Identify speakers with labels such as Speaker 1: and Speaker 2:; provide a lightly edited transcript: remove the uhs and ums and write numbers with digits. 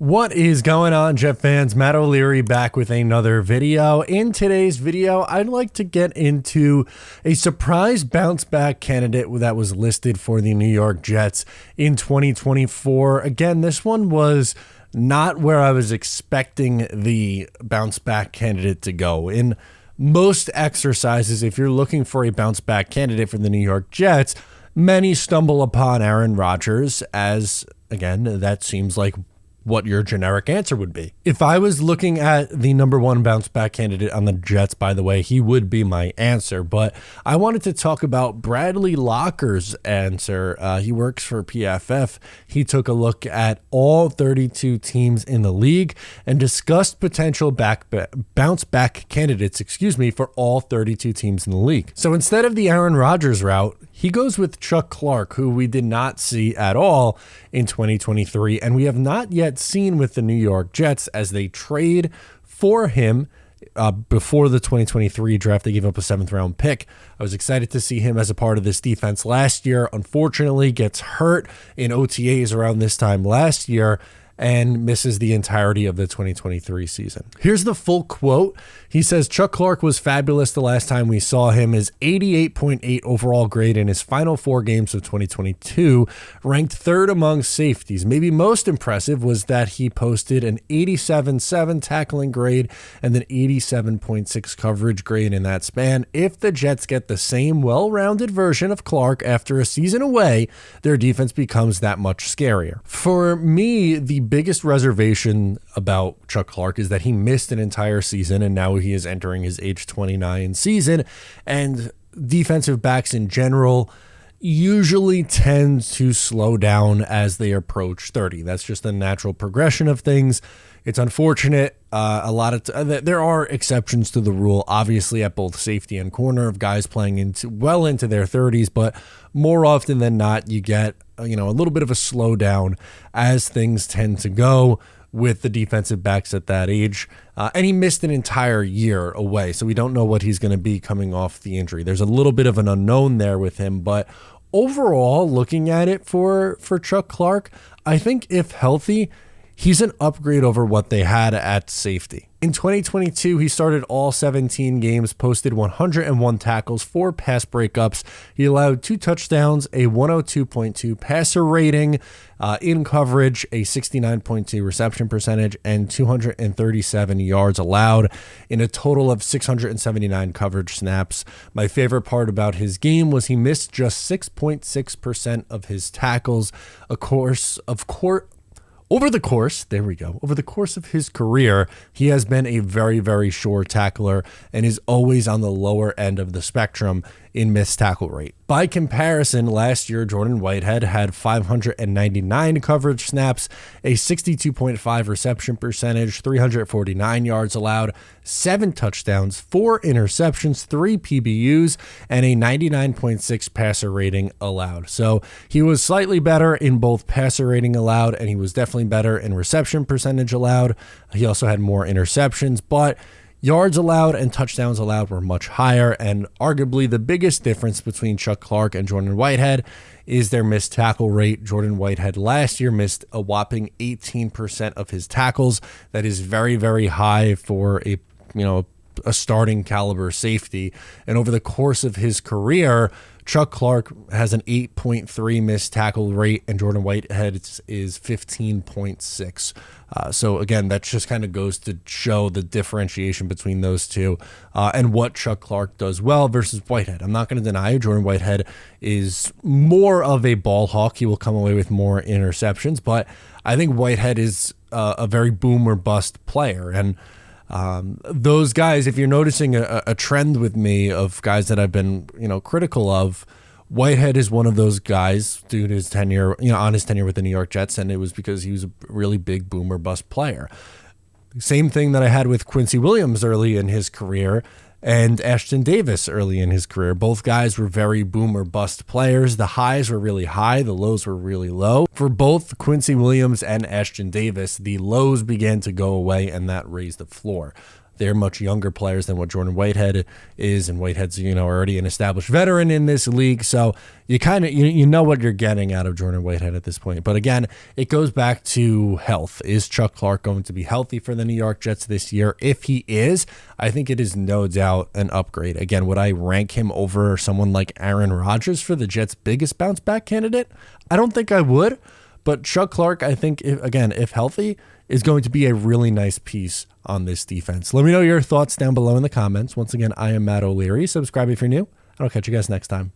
Speaker 1: What is going on, Jet fans? Matt O'Leary back with another video. In today's video, I'd like to get into a surprise bounce back candidate that was listed for the New York Jets in 2024. Again, this one was not where I was expecting the bounce back candidate to go. In most exercises, if you're looking for a bounce back candidate for the New York Jets, many stumble upon Aaron Rodgers as, again, that seems like what your generic answer would be. If I was looking at the number one bounce back candidate on the Jets, by the way, he would be my answer. But I wanted to talk about Bradley Locker's answer. He works for PFF. He took a look at all 32 teams in the league and discussed potential bounce back candidates, for all 32 teams in the league. So instead of the Aaron Rodgers route, he goes with Chuck Clark, who we did not see at all in 2023, and we have not yet seen with the New York Jets as they trade for him before the 2023 draft. They gave up a 7th-round pick. I was excited to see him as a part of this defense last year. Unfortunately, gets hurt in OTAs around this time last year and misses the entirety of the 2023 season. Here's the full quote. He says, Chuck Clark was fabulous the last time we saw him. His 88.8 overall grade in his final 4 games of 2022 ranked 3rd among safeties. Maybe most impressive was that he posted an 87.7 tackling grade and an 87.6 coverage grade in that span. If the Jets get the same well-rounded version of Clark after a season away, their defense becomes that much scarier. For me, the biggest reservation about Chuck Clark is that he missed an entire season and now he is entering his age 29 season, and defensive backs in general usually tend to slow down as they approach 30. That's just the natural progression of things. It's unfortunate. There are exceptions to the rule, obviously, at both safety and corner, of guys playing into their 30s, but more often than not, you get a little bit of a slowdown as things tend to go with the defensive backs at that age. And he missed an entire year away, so we don't know what he's going to be coming off the injury. There's a little bit of an unknown there with him, but overall, looking at it for Chuck Clark, I think if healthy, he's an upgrade over what they had at safety. In 2022, he started all 17 games, posted 101 tackles, 4 pass breakups. He allowed 2 touchdowns, a 102.2 passer rating, in coverage, a 69.2 reception percentage, and 237 yards allowed in a total of 679 coverage snaps. My favorite part about his game was he missed just 6.6% of his tackles. Over the course of his career, he has been a very, very sure tackler and is always on the lower end of the spectrum in missed tackle rate. By comparison, last year, Jordan Whitehead had 599 coverage snaps, a 62.5 reception percentage, 349 yards allowed, 7 touchdowns, 4 interceptions, 3 PBUs, and a 99.6 passer rating allowed. So he was slightly better in both passer rating allowed, and he was definitely better in reception percentage allowed. He also had more interceptions, but yards allowed and touchdowns allowed were much higher, and arguably the biggest difference between Chuck Clark and Jordan Whitehead is their missed tackle rate. Jordan Whitehead last year missed a whopping 18% of his tackles. That is very, very high for a starting caliber safety. And over the course of his career, Chuck Clark has an 8.3 missed tackle rate, and Jordan Whitehead is 15.6. So again, that just kind of goes to show the differentiation between those two and what Chuck Clark does well versus Whitehead. I'm not going to deny Jordan Whitehead is more of a ball hawk. He will come away with more interceptions, but I think Whitehead is a very boom or bust player. And those guys, if you're noticing a trend with me of guys that I've been, critical of, Whitehead is one of those guys due to his tenure, on his tenure with the New York Jets, and it was because he was a really big boom or bust player. Same thing that I had with Quincy Williams early in his career and Ashton Davis early in his career. Both guys were very boom or bust players. The highs were really high, the lows were really low. For both Quincy Williams and Ashton Davis, the lows began to go away, and that raised the floor. They're much younger players than what Jordan Whitehead is, and Whitehead's, already an established veteran in this league. So you kind of, you know what you're getting out of Jordan Whitehead at this point. But again, it goes back to health. Is Chuck Clark going to be healthy for the New York Jets this year? If he is, I think it is no doubt an upgrade. Again, would I rank him over someone like Aaron Rodgers for the Jets' biggest bounce back candidate? I don't think I would. But Chuck Clark, I think, if healthy, is going to be a really nice piece on this defense. Let me know your thoughts down below in the comments. Once again, I am Matt O'Leary. Subscribe if you're new, and I'll catch you guys next time.